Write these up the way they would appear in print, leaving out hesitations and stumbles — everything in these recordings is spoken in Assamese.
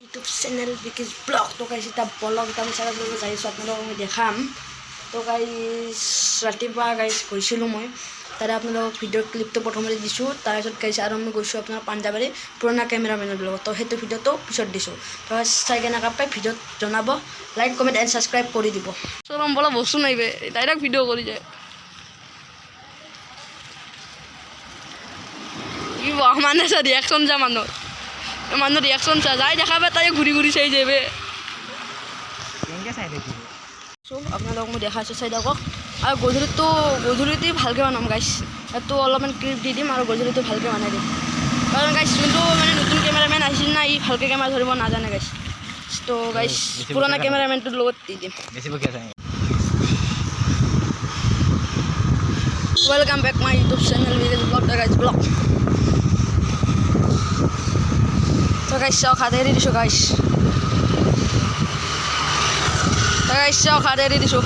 ইউটিউব চেনেল বিকিজ ব্লগ তো গাইছ এটা ব্লগ এটা আমি চাই যাইছোঁ আপোনালোকক মই দেখাম তো গাইছ ৰাতিপুৱা গাইছ গৈছিলোঁ মই তাৰে আপোনালোকক ভিডিঅ' ক্লিপটো প্ৰথমতে দিছোঁ তাৰপিছত গাইছ আৰু মই গৈছোঁ আপোনাৰ পাঞ্জাবাৰী পুৰণা কেমেৰামেনৰ লগত তো সেইটো ভিডিঅ'টো পিছত দিছোঁ তো চাই কেনেকৈ পাই ভিডিঅ'ত জনাব লাইক কমেণ্ট এণ্ড ছাবস্ক্ৰাইব কৰি দিব চলম বলা বস্তু নাইবে ডাইৰেক্ট ভিডিঅ' কৰি যায় কি মানে চা ৰিয়েকশ্যন যা মানুহ ৰিয়েকশ্যন চা যাই দেখাবে তাই ঘূৰি ঘূৰি চাই যাবে আপোনালোকক মই দেখাইছোঁ চাই দিয়ক আৰু গধূলিটো ভালকৈ বনাম গাইছ ইয়াতো অলপমান ক্লিপ দি দিম আৰু গধূলিটো ভালকৈ বনাই দিম কাৰণ গাইছ যোনটো মানে নতুন কেমেৰামেন আহিছিল না ই ভালকৈ কেমেৰা ধৰিব নাজানে গাইছ তো গাইছ পুৰণা কেমেৰামেনটোৰ লগত দি দিম welcome back my YouTube channel video' blog the guys blog তো গাইছ চাওক হাতে এৰি দিছোঁ গাইছ চাওক হাতে এৰি দিছোঁ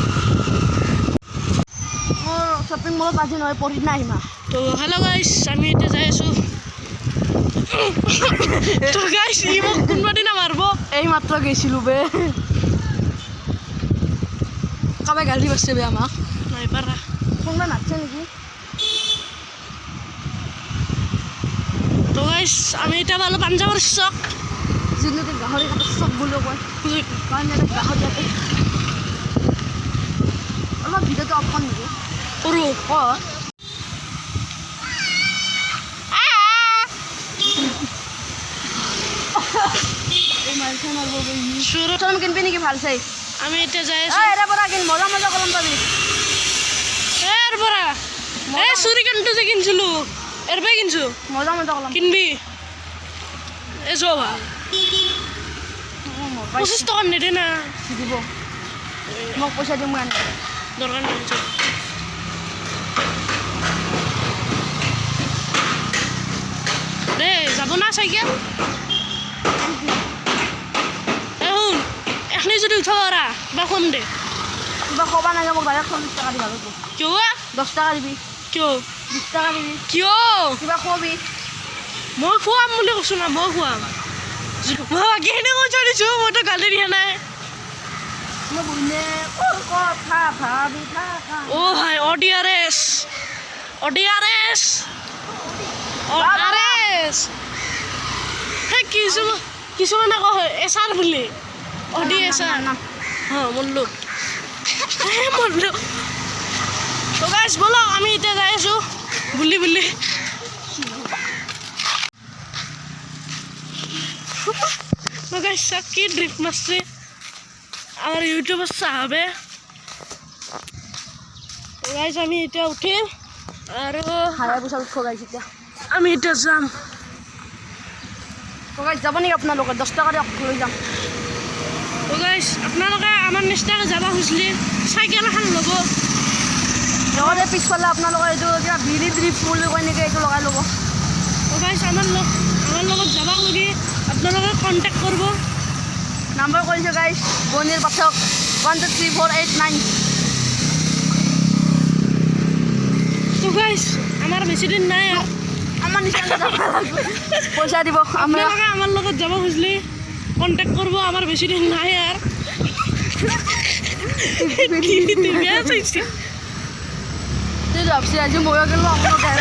মোৰ শ্বপিং মলত আজি নহয় পৰহিদিনা আহিম তো হেল্ল' গাইছ আমি এতিয়া যাই আছোঁ তো গাইছ ই মোক কোনোবা দিনা মাৰিব এই মাত্ৰ গৈছিলোঁ বে কাবাই গালি পাৰছে বে আমাক নাই পাৰা কোনোবা নাচছে নেকি তো গাইছ আমি এতিয়া পালোঁ পাঞ্জাৱৰ চক যিটো গাহৰি কাটাৰ চক বুলিও কয় কাৰণ ইয়াতে গাহৰি ইয়াতে অলপ ভিডিঅ'টো অফ কৰি নেকি কৰোঁ চুৰতন কিনবি নেকি ভাল চাই আমি এতিয়া যাই আছোঁ এৰে পৰা কিন মজা মজা কলম পাবি এৰ পৰা এই চুৰি কানটো যে কিনিছিলোঁ এৰ পৰাই কিনিছোঁ মজা মজা কলম কিনবি এই যোৱা 25 টকা নিদে না দিব মোক পইচা দিম মই আনিম দৰকাৰ নাই দে যাব না চাইকেল শুন এখনি যদি উঠাব পাৰা কিবা কম দে কিবা ক'বা নাযাব মোক ডাইৰেক্ট 40 টকা দিব লাগিব কিয় 10 টকা দিবি কিয় 20 টকা দিবি কিয় কিবা কবি মই খুৱাম বুলি কৈছোঁ না মই খুৱাম মই বাকীখিনি কৈ থৈ দিছোঁ মইতো গালি দিয়া নাই অ' ভাই অডিআৰএছ সেই কিছুমানে কয় এছাৰ বুলি অডি এছাৰ মল্লু তো গাইছ ব'লক আমি এতিয়া যাই আছোঁ বুলি গাইছ কি ড্ৰিফ্ট মাৰছে আমাৰ ইউটিউবেৰ চাহাবে গাইছ আমি এতিয়া উঠিম আৰু হাৰাই পইচা উঠব গাইছ এতিয়া আমি এতিয়া যাম গাইছ যাব নেকি আপোনালোকে 10 টকা লৈ যাম গাইছ আপোনালোকে আমাৰ নিচিনাকৈ যাব খুজিলে চাইকেল এখন ল'ব লগতে পিছফালে আপোনালোকৰ এইটো কিবা বিৰি ফুল কয় নেকি এইটো লগাই ল'ব গাইছ আমাৰ লগত যাব লাগি আপোনালোকে কণ্টেক্ট কৰিব নাম্বাৰ কৰিছোঁ গাইছ বনিৰ পাঠক 123489 তো গাইছ আমাৰ বেছি দিন নাই আৰু আমাৰ নিচিনা পইচা দিব আপোনালোকে আমাৰ লগত যাব খুজিলে কণ্টেক্ট কৰিব আমাৰ বেছি দিন নাই আৰু বেয়া চাইছে ভাবছি আজি ময়ো গ'লোঁ আপোনালোকে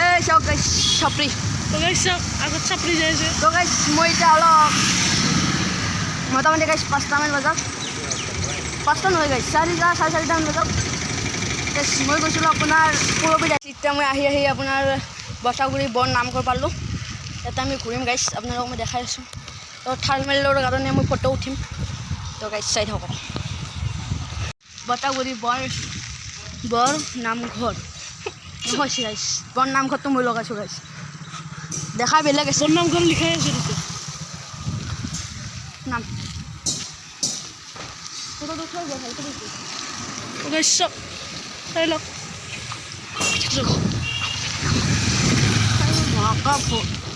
এই চাওক গাইছ চাপৰি তো গাইছ চাওক আগত চাপৰি যাই আছে তো গাইছ মই এতিয়া অলপ মোটামুটি গাইছ 5টামান বজাত 5টা নহয় গাইছ 4:30মান বজাত মই গৈছিলোঁ আপোনাৰ পৰবি এতিয়া মই আহি আপোনাৰ বচাগুৰি বন নামঘৰ পালোঁ ইয়াতে আমি ঘূৰিম গাইছ আপোনালোকক মই দেখাই আছোঁ তো থাৰ্মেলৰ কাৰণে মই ফটো উঠিম তো গাইছ চাই থাকক বচাগুৰি বৰ নামঘৰ নহৈছে গাইছ বন নামঘৰটো মই লগাইছোঁ গাইছ দেখা বেলেগ আছে বন নামঘৰ লিখাই আছে নাম চাই লওক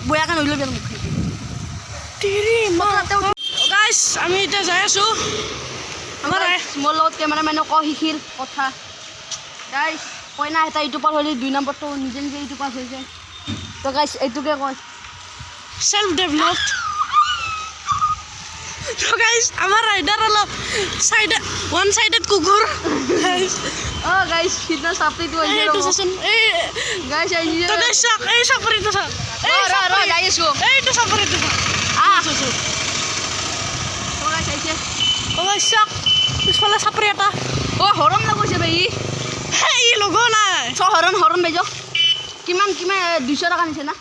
বয়াকে নৰিলে গাইছ আমি এতিয়া যাই আছোঁ আমাৰ মোৰ লগত কেমেৰামেনে শিকিল কথা গাইছ কইনা এটা ইউটিউবাৰ হ'লে 2 নম্বৰটো নিজে ইউটিউবাৰ হৈ যায় তো গাইছ এইটোকে কয় চেল্ফ ডেভেলপড তো গাইস আমার রাইডার হলো ওয়ান সাইডেড কুকুর গাইস গাইস কিতনা সাপড়ি তো এই তো সন এই গাইস তো গাইস এই সাপড়ি তো সন রা গাইস গো এই তো সাপড়ি তো তো গাইস আইছে ও গাইস পিছফালে সাপড়ি এটা হরণ লাগছে ভাই এই লগো না হরণ বেজো কিমান 200 টাকা নিছে না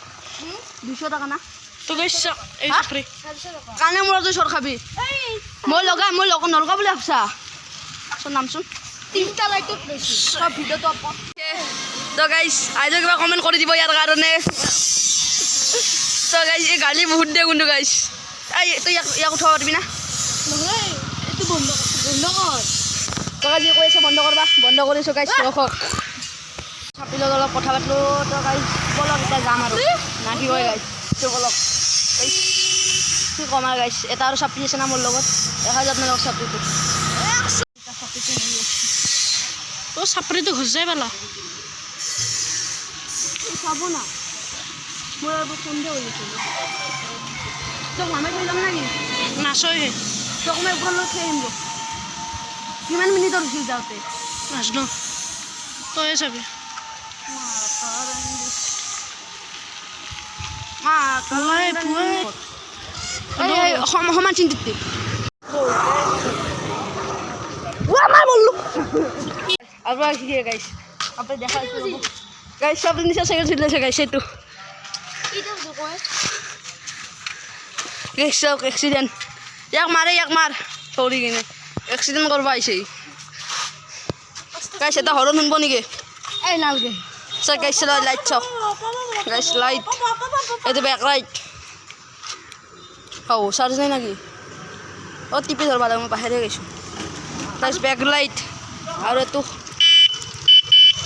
200 টাকা না তো গাইস এই সাপড়ি কানে মোর তো সর খাবি মই লগ নলগা বলে ভাবছা শুন নাম শুন 3টা লাইটত লৈছি সব ভিডিও তো তো গাইস আইজো কিবা কমেন্ট কৰি দিব ইয়াৰ কাৰণে তো গাইস এই গালি বহুত দে গুন্ডু গাইস এই তো ইয়াক উঠাব পাৰিবি না নহয় এটো বন্ধ কৰ তো গাইস কৈ আছে বন্ধ কৰিছো গাইস ৰখক ছাপিল অলপ কথা পাতলো তো গাইস বলক এটা যাম আৰু না কি কয় গাইস তো বলক গাইস কি কমা গাইস এটা আৰু ছাপি আছে না মোৰ লগত দেখা যাত না ছাপিটো ও সাপড়ি তো ঘুষ যায় বালা চাব না মই আৰু সন্দেহ হৈছিল তো আমি থৈ যাম নেকি নাচয় হে তোক মই ওপৰলৈ থৈ আহিম কিমান মিনিটৰ ৰখি যাওঁতে নাচনো তই চাবি সমান চিন্তিত আমার বললো আপনার কি গাইস আপনি দেখা গাইস সব নিচে সাইকেল ছিলেছে গাইস এই তো গাইস সব অ্যাক্সিডেন্ট এক মার সরি কিনে অ্যাক্সিডেন্ট করবা আইছে গাইস এটা হরন শুনব নেকি এই নালগে স্যার গাইস লাইট চক গাইস লাইট এটা ব্যাক লাইট ও চার্জ নাই নাকি ও টিপি ধরবা লাগে মই বাহিরে গেছো গাইস ব্যাক লাইট আৰু এটো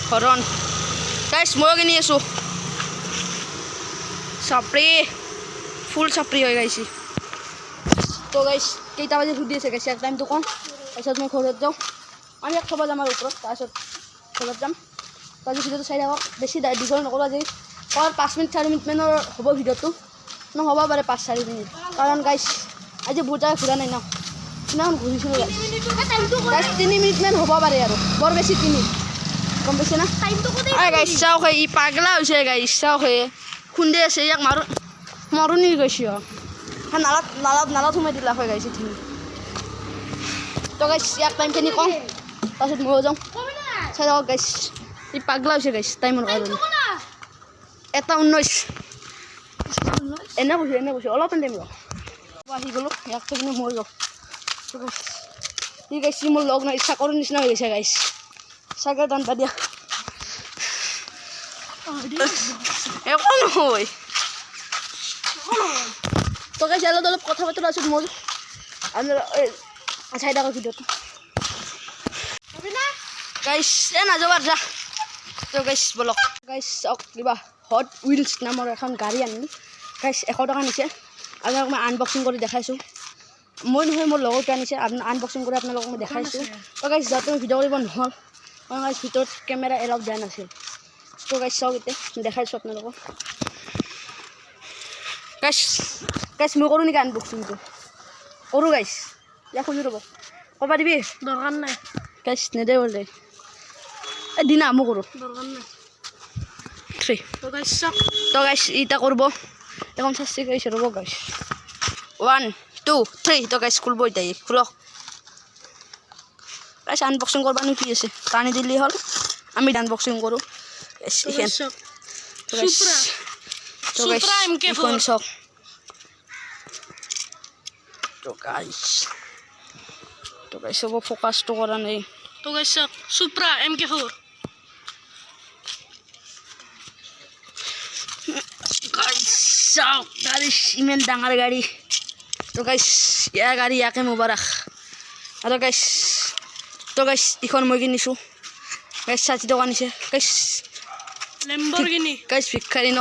হরন গাইস মই কিনি আছো সাপড়ি ফুল সাপড়ি হৈ গাইছি তো গাইস কেইটা বাজে সুধি আছে গাইস এক টাইমটো কম তাৰপিছত মই ঘৰত যাওঁ আমি এক থবা যাম আৰু ওপৰত তাৰপিছত ঘৰত যাম তাৰপিছত ভিডিঅ'টো চাই থাকক বেছি দীঘল নকৰোঁ আজি 5 মিনিট 4 মিনিট মানৰ হ'ব ভিডিঅ'টো নহ'ব পাৰে 5-4 মিনিট কাৰণ গাইস আজি বহুত জাগা ঘূৰা নাই ন সিদিনাখন ঘূৰিছিলোঁ গাইস 3 মিনিটমান হ'ব পাৰে আৰু বৰ বেছি 3 গম পাইছে না গাইস চাওক ই পাগলা হৈছে গাইস চাওক খুন্দে আছে ইয়াক মাৰুনি গৈছে নালাত সোমাই দিলা হয় গাইছে ঠিক তো গাইস ইয়াক টাইমখিনি কম তাৰপিছত ময়ো যাওঁ চাই থাকক গাইস ই পাগলা হৈছে গাইস টাইমৰ কাৰণে 1:19 এনে কৈছে অলপ টাইম ৰ আহি গ'লো ইয়াক থৈ কিনে মই যাওঁ ঠিক আছে মোৰ লগ নাই চাকৰিৰ নিচিনা হৈ গৈছে গাইস চাকৰি দান দিয়া একো নহয় তো গাইস অলপ কথা পাতোঁ তাৰপিছত মই চাই থাকক ভিডিঅ'টো গাইস নাযাব যা তো গাইস বলক গাইস চাওক কিবা হট হুইলছ নামৰ এখন গাড়ী আনিলোঁ গাইস 100 টকা নিছে আপোনালোকক মই আনবক্সিং কৰি দেখাইছোঁ মই নহয় মোৰ লগৰটোৱে আনিছে আনবক্সিং কৰি আপোনালোকক মই দেখাইছোঁ তো গাইস যাতে ভিডিঅ' কৰিব নহ'ল কাৰণ গাইস ভিতৰত কেমেৰা এলাউড দিয়া নাছিল তো গাইস চাওক এতিয়া দেখাইছোঁ আপোনালোকক গাইস মই কৰোঁ নেকি আনবক্সিংটো কৰোঁ গাইস ইয়াক খুলি ৰ'ব ক'বা দিবি দৰকাৰ নাই গাইস নেদে বোলে এই দিনা মই কৰোঁ দৰকাৰ নাই 3 তো গাইস ইটা করব এখন শাস্তি গাইস রব গাইস 1 2 3 তো গাইস খুলব এটাই খুলক গাইস আনবক্সিং করবা নি কি আছে টানি দিলি হল আমি আনবক্সিং করু সুপ্রা MK4 তো গাইস সব ফোকাস তো করা নেই তো গাইস সুপ্রা MK4 গাড়ি ইমান ডাঙৰ গাড়ী তো গাইস ইয়াৰ গাড়ী ইয়াকে মুবাৰক আৰু গাইস ইখন মই কিনিছোঁ গাইস 60 টকা নিছে গাইস লেম্বৰগিনি গাইস ভিক্ষাৰী ন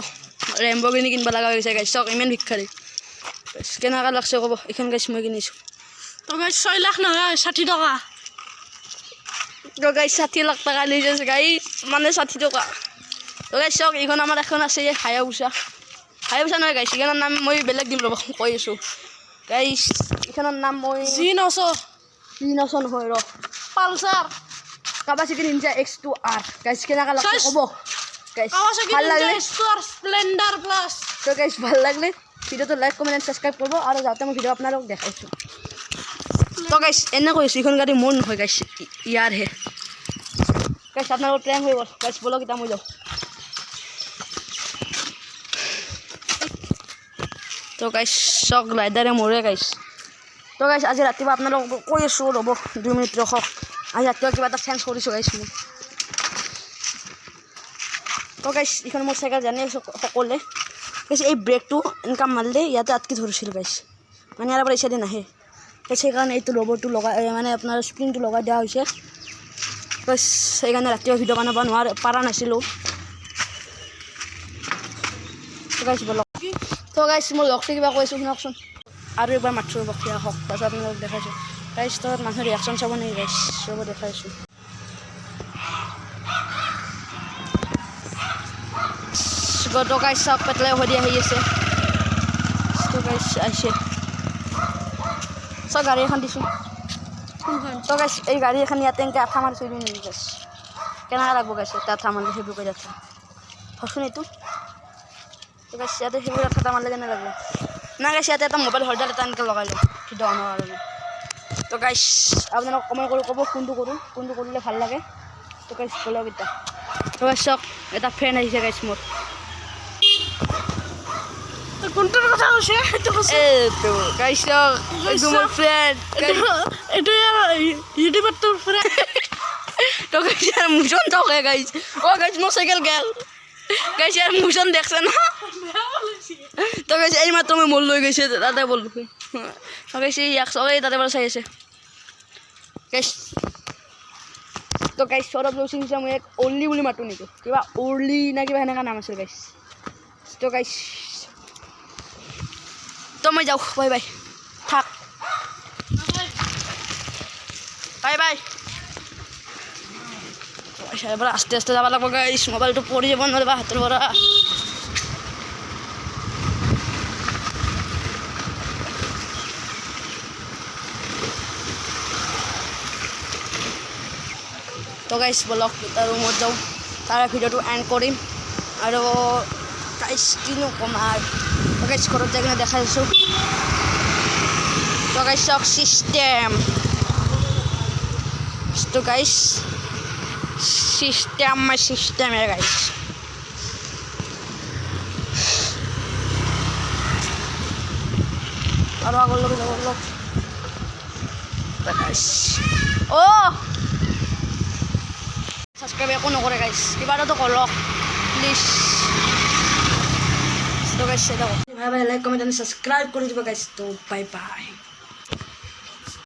লেম্বৰগিনি কিনবা লগা হৈছে গাইস চাওক ইমান ভিক্ষাৰী গাইস কেনেকুৱা লাগছে ক'ব এইখন গাইস মই কিনিছোঁ তো গাইস 6 লাখ নহয় 60 টকা তো গাইস 60 লাখ টকা লৈ যাইছে গাইস মানে 60 টকা তো গাইস চাওক এইখন আমাৰ এখন আছে হায়াবুসা নহয় গাইস এইখনৰ নাম মই বেলেগ দিম ৰ'ব কৈ আছোঁ গাইছ এইখনৰ নাম মই G900 নহয় ৰ Pulsar Kawasaki Ninja X2R গাইছ কেনেকা লাগছে ক'ব গাইছ Kawasaki ভাল Ninja লাগলে X2R Splendor Plus তো গাইছ ভাল লাগলে ভিডিওটো লাইক কমেন্ট এন্ড সাবস্ক্রাইব করব আৰু যাতে মই ভিডিও আপোনালোক দেখাইছো তো গাইছ এনে কৈছো এইখন গাড়ী মোৰ নহয় গাইছ ইয়াৰ হে গাইছ আপোনালোকৰ প্ৰেম হৈ গ'ল গাইছ বলক এটা মই যাওঁ তো গাইছ চক ৰাইডাৰে মোৰে গাইছ তো গাইছ আজি ৰাতিপুৱা আপোনালোক কৈ আছো ৰ'ব 2 মিনিট ৰখক আজি ৰাতিপুৱা কিবা এটা চেঞ্জ কৰিছোঁ গাইছ মই তো গাইছ এইখন মোৰ চাইকেল জানি আছো সকলোৱে গাইছ এই ব্ৰেকটো এনেকা মাৰিলে ইয়াতে আটকি ধৰিছিল গাইছ মানে ইয়াৰ পৰা ইচাইডে নাহে সেইকাৰণে এইটো ৰবৰটো লগাই মানে আপোনাৰ স্প্ৰিংটো লগাই দিয়া হৈছে গাইছ সেইকাৰণে ৰাতিপুৱা ভিডিঅ' বনাব পৰা নাছিলোঁ তো গাইছ বলক তো গাইছ মই লগটো কিবা কৈছোঁ শুনকচোন আৰু এবাৰ মাতছোঁ বকিয়া হওক তাৰপিছত আপোনালোক দেখাইছোঁ গাইছ তো মানুহৰ ৰিয়েকশ্যন চাব নেকি গাইছ চব দেখাইছোঁ তো গাইছ চাওক পেটলাই সদি আহি আছে তো গাইছ আহিছে চাওক গাড়ী এখন দিছোঁ তো গাইছ এই গাড়ী এখন ইয়াতে এনেকৈ আঠা মাৰি থৈ দিওঁ নেকি গাইছ কেনেকৈ লাগব গাইছ এটা আঠা মাৰিলে সেইবোৰ কৰি আঠা ভাবচোন এইটো তো গাইছ ইয়াতে সেইবোৰ আঠা মাৰিলে কেনে লাগব না গাইছ ইয়াতে এটা মোবাইল হোল্ডাৰ এটা এনেকৈ লগাই লওঁ ভিডিঅ' বনাবৰ কাৰণে তো গাইছ আপোনালোক কমেণ্ট কৰি ক'ব কোনটো কৰিলে ভাল লাগে তো গাইছ বলক এতিয়া তো গাইছ চাওক এটা ফ্ৰেণ্ড আহিছে গাইছ মোৰ কোনটোৰ কথা কৈছে এইটো গাইছ এইটো মোৰ ফ্ৰেণ্ড এইটো ইউটিউবত তোৰ ফ্ৰেণ্ড তো গাইছ ইয়াৰ মোচন থাকে গাইছ গাইছ মোৰ চাইকেল গেল গাইছ ইয়াৰ মোচন দেখছে না তো গাইছ এই মাত্ৰ মই মোৰ লৈ গৈছে তাতে বল তো গাইছ ইয়াক চবেই তাতে পৰা চাই আছে গাইছ তো গাইছ সৌৰভ যোশী মই এক অলি বুলি মাতোঁ নেকি কিবা অলি না কিবা সেনেকুৱা নাম আছিল গাইছ তো গাইছ তো মই যাওঁ বাই বাই থাক বাই বাই এবাৰ আস্তে আস্তে যাব লাগিব গাইছ মোবাইলটো পৰি যাব নহ'লে হাতৰ পৰা তো গাইছ বলক তাৰ ৰুমত যাওঁ তাৰ ভিডিঅ'টো এণ্ড কৰিম আৰু গাইছ কিনো ক'ম আৰু তো গাইছ ঘৰত যাই কিনে দেখাই আছোঁ তো গাইছ চাওক চিষ্টেম তো গাইছ সিস্টেম গাইছ আৰু আগলৈ যাব লওক গাইছ সাবস্ক্ৰাইব একো নকৰে গাইছ কিবা এটাতো কৰক প্লিজ তো গাইছ ভাই লাইক কমেন্ট এণ্ড সাবস্ক্ৰাইব কৰি দিব গাইছ তো বাই বাই